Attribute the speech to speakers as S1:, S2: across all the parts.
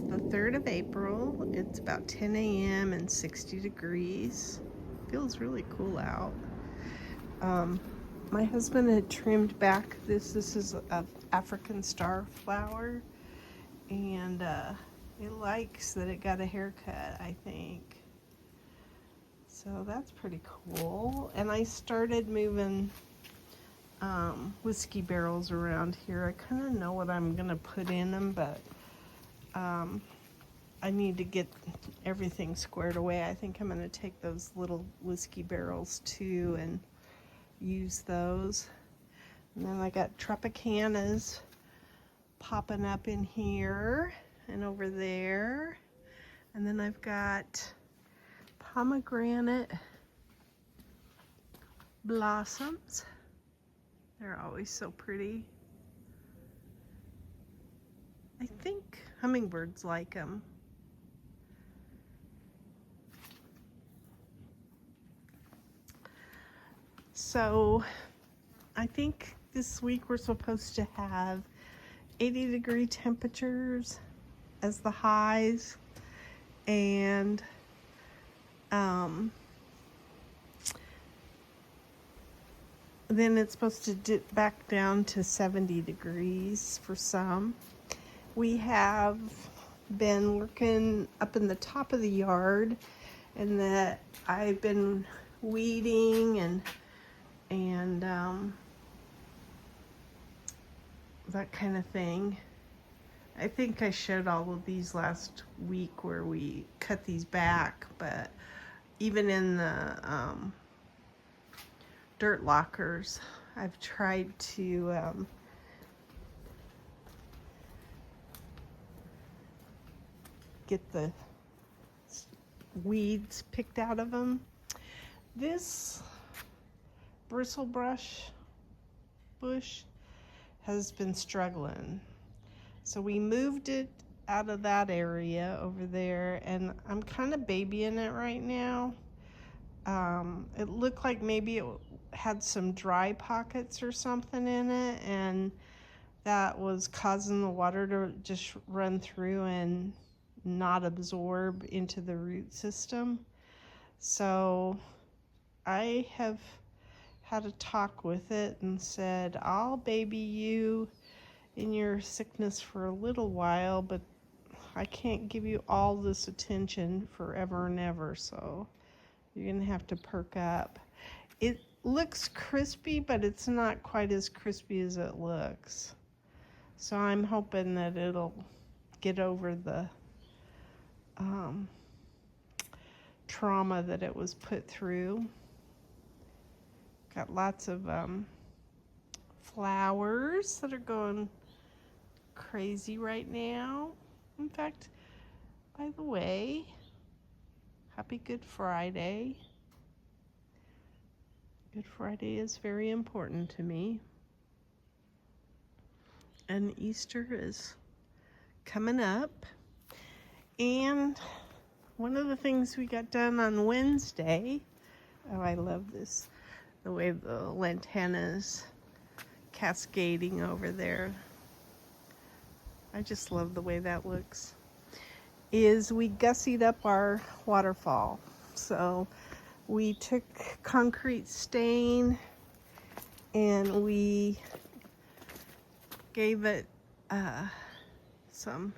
S1: the 3rd of April. It's about 10 a.m. and 60 degrees. Feels really cool out. My husband had trimmed back this is a African star flower, and it likes that it got a haircut, I think. So that's pretty cool. And I started moving whiskey barrels around here. I kind of know what I'm gonna put in them, but I need to get everything squared away. I think I'm gonna take those little whiskey barrels too and use those. And then I got Tropicanas popping up in here and over there. And then I've got pomegranate blossoms. They're always so pretty. I think hummingbirds like them. So I think this week we're supposed to have 80-degree temperatures as the highs, and then it's supposed to dip back down to 70 degrees for some. We have been working up in the top of the yard, and that I've been weeding and that kind of thing. I think I showed all of these last week where we cut these back, but even in the dirt lockers, I've tried to get the weeds picked out of them. This bristlebrush bush has been struggling, so we moved it out of that area over there, and I'm kind of babying it right now. It looked like maybe it had some dry pockets or something in it, and that was causing the water to just run through and not absorb into the root system. So I have had a talk with it and said, I'll baby you in your sickness for a little while, but I can't give you all this attention forever and ever, so you're gonna have to perk up. It looks crispy, but it's not quite as crispy as it looks. So I'm hoping that it'll get over the trauma that it was put through. Got lots of flowers that are going crazy right now. In fact, by the way, happy Good Friday. Good Friday is very important to me. And Easter is coming up. And one of the things we got done on Wednesday, oh, I love this, the way the lantana's cascading over there. I just love the way that looks. Is we gussied up our waterfall. So we took concrete stain and we gave it some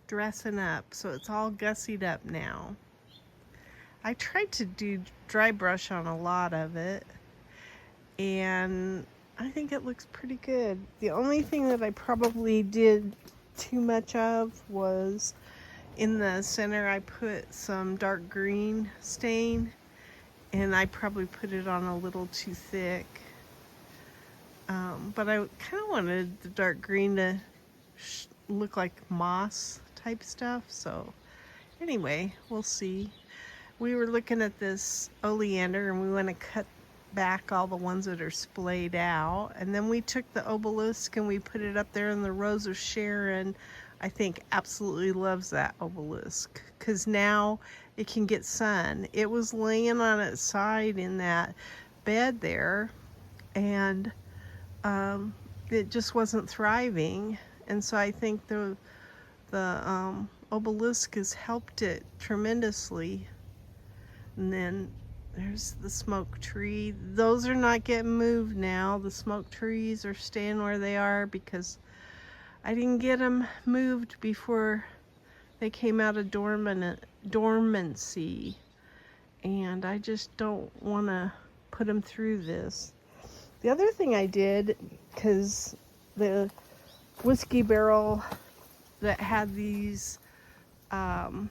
S1: dressing up, so it's all gussied up now. I tried to do dry brush on a lot of it, and I think it looks pretty good. The only thing that I probably did too much of was in the center I put some dark green stain, and I probably put it on a little too thick. But I kind of wanted the dark green to look like moss type stuff, so anyway, we'll see. We were looking at this oleander, and we want to cut back all the ones that are splayed out, and then we took the obelisk and we put it up there, and the Rose of Sharon, I think, absolutely loves that obelisk because now it can get sun. It was laying on its side in that bed there, and it just wasn't thriving, and so I think the obelisk has helped it tremendously. And then there's the smoke tree. Those are not getting moved now. The smoke trees are staying where they are because I didn't get them moved before they came out of dormancy. And I just don't want to put them through this. The other thing I did, because the whiskey barrel that had these, what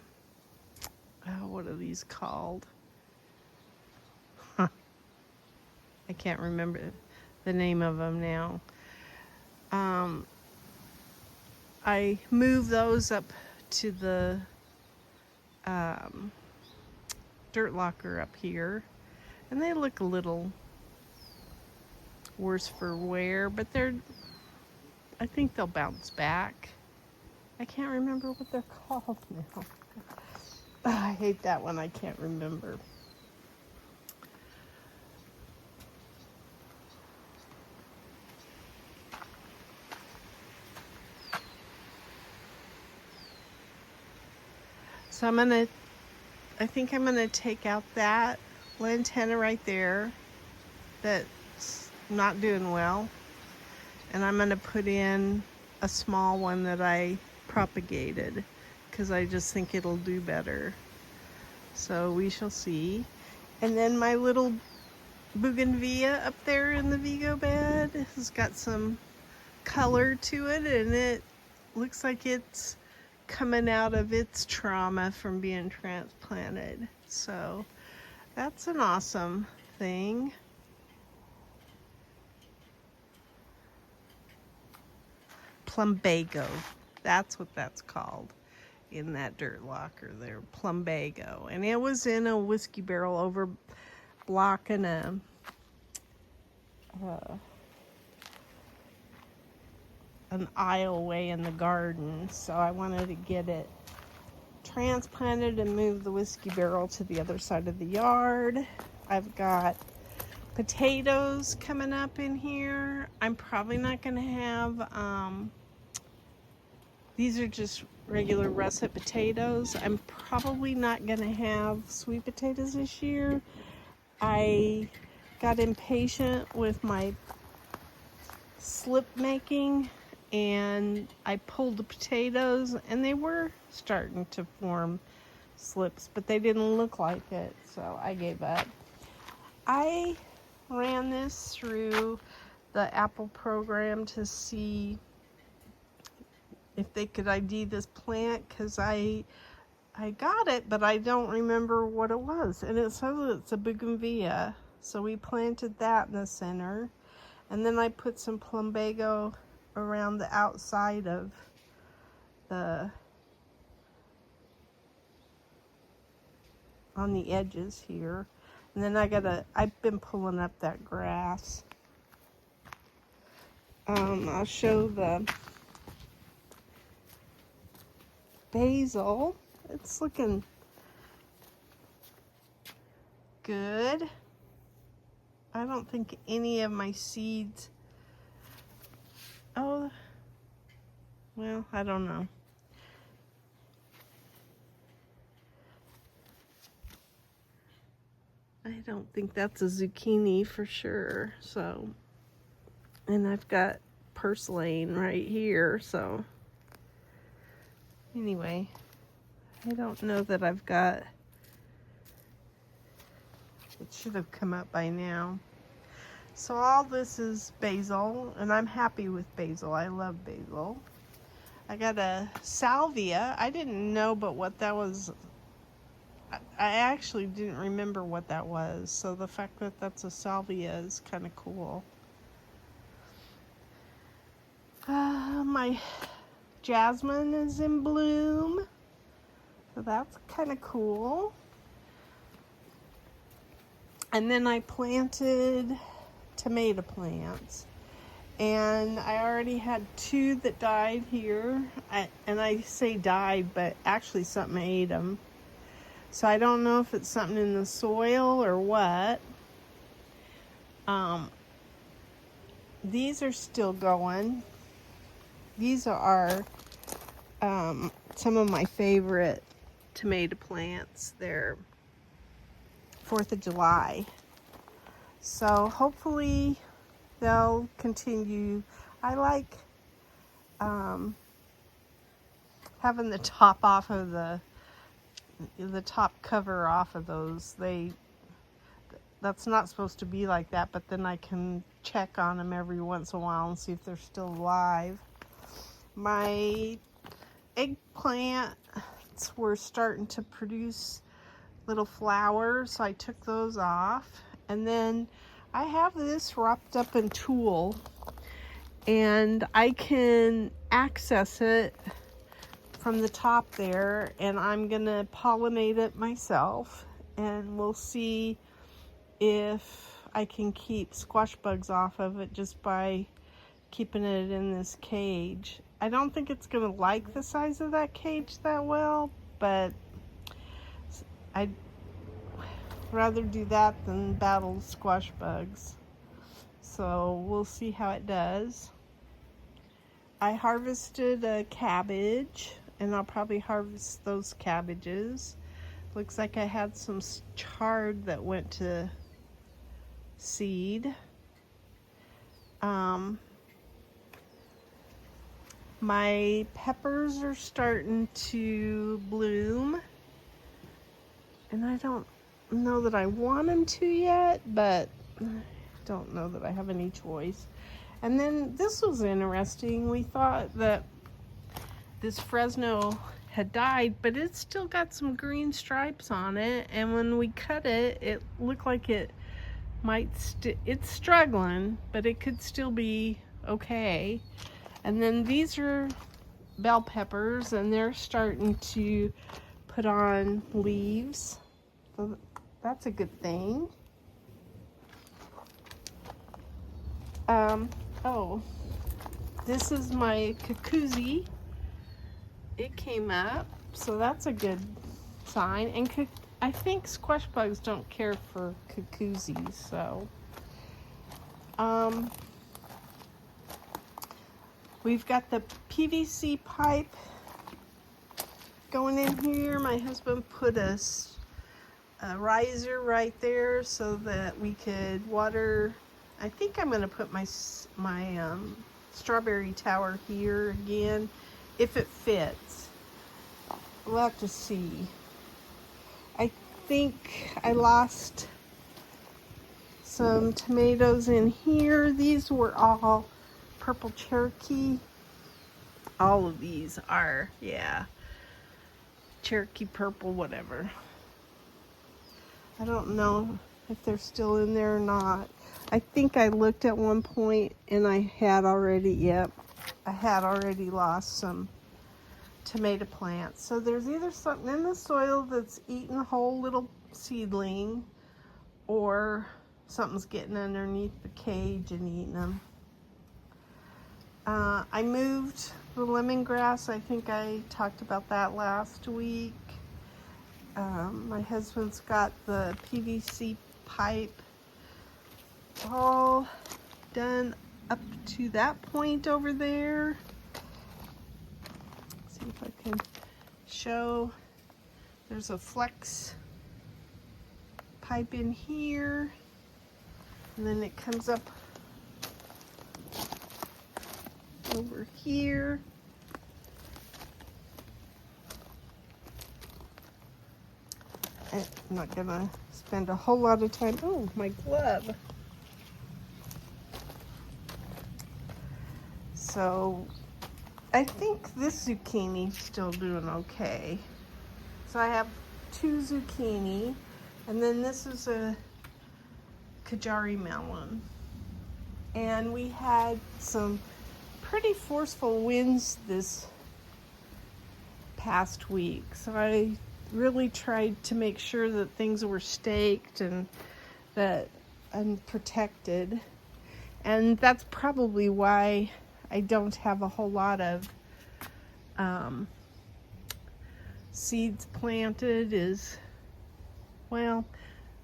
S1: are these called? I can't remember the name of them now. I moved those up to the dirt locker up here, and they look a little worse for wear, but I think they'll bounce back. I can't remember what they're called now. I hate that one. I can't remember. So I think I'm gonna take out that lantana right there that's not doing well, and I'm gonna put in a small one that I propagated because I just think it'll do better. So we shall see. And then my little bougainvillea up there in the Vego bed has got some color to it, and it looks like it's coming out of its trauma from being transplanted. So that's an awesome thing. Plumbago, that's what that's called in that dirt locker there, plumbago. And it was in a whiskey barrel over blocking an aisleway in the garden, so I wanted to get it transplanted and move the whiskey barrel to the other side of the yard. I've got potatoes coming up in here. I'm probably not going to have, these are just regular russet potatoes. I'm probably not going to have sweet potatoes this year. I got impatient with my slip making, and I pulled the potatoes, and they were starting to form slips, but they didn't look like it, so I gave up. I ran this through the Apple program to see if they could ID this plant, because I got it, but I don't remember what it was, and it says it's a bougainvillea, so we planted that in the center, and then I put some plumbago around the outside of on the edges here. And then I've been pulling up that grass. I'll show the basil. It's looking good. I don't think any of my seeds, oh, well, I don't know. I don't think that's a zucchini for sure, so, and I've got purslane right here, so, anyway, I don't know that I've got, it should have come up by now. So all this is basil, and I'm happy with basil. I love basil. I got a salvia. I didn't know but what that was. I actually didn't remember what that was, so the fact that that's a salvia is kind of cool. My jasmine is in bloom, so that's kind of cool. And then I planted tomato plants, and I already had 2 that died here, and I say died, but actually something ate them. So I don't know if it's something in the soil or what. These are still going. These are some of my favorite tomato plants. They're 4th of July. So hopefully they'll continue. I like having the top off of the top cover off of those. That's not supposed to be like that, but then I can check on them every once in a while and see if they're still alive. My eggplants were starting to produce little flowers, so I took those off. And then I have this wrapped up in tulle, and I can access it from the top there, and I'm gonna pollinate it myself, and we'll see if I can keep squash bugs off of it just by keeping it in this cage. I don't think it's gonna like the size of that cage that well, but I'd rather do that than battle squash bugs. So we'll see how it does. I harvested a cabbage, and I'll probably harvest those cabbages. Looks like I had some chard that went to seed. My peppers are starting to bloom, and I don't know that I want them to yet, but I don't know that I have any choice. And then this was interesting. We thought that this Fresno had died, but it's still got some green stripes on it, and when we cut it, it looked like it might it's struggling, but it could still be okay. And then these are bell peppers, and they're starting to put on leaves, so that's a good thing. Oh, this is my cuckoozy. It came up, so that's a good sign. And I think squash bugs don't care for cuckoosies, so we've got the PVC pipe going in here. My husband put a riser right there so that we could water. I think I'm going to put my strawberry tower here again, if it fits. We'll have to see. I think I lost some tomatoes in here. These were all purple Cherokee. All of these are, yeah, Cherokee purple, whatever. I don't know if they're still in there or not. I think I looked at one point and I had already lost some tomato plants. So there's either something in the soil that's eating a whole little seedling, or something's getting underneath the cage and eating them. I moved the lemongrass. I think I talked about that last week. My husband's got the PVC pipe all done up to that point over there. Let's see if I can show. There's a flex pipe in here, and then it comes up over here. I'm not gonna spend a whole lot of time. Oh, my glove. So I think this zucchini's still doing okay. So I have 2 zucchini, and then this is a Kajari melon. And we had some pretty forceful winds this past week, so I really tried to make sure that things were staked and protected. And that's probably why I don't have a whole lot of seeds planted. Well,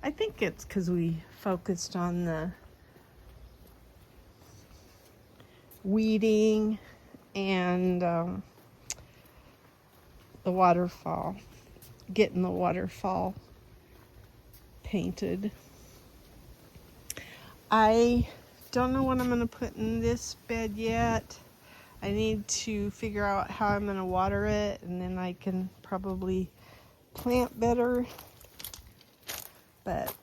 S1: I think it's because we focused on the weeding and the waterfall, getting the waterfall painted. I don't know what I'm going to put in this bed yet. I need to figure out how I'm going to water it, and then I can probably plant better. But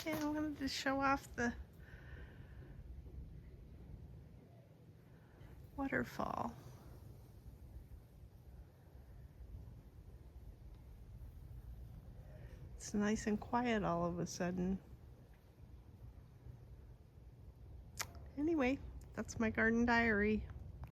S1: yeah, I wanted to show off the waterfall. It's nice and quiet all of a sudden. Anyway, that's my garden diary.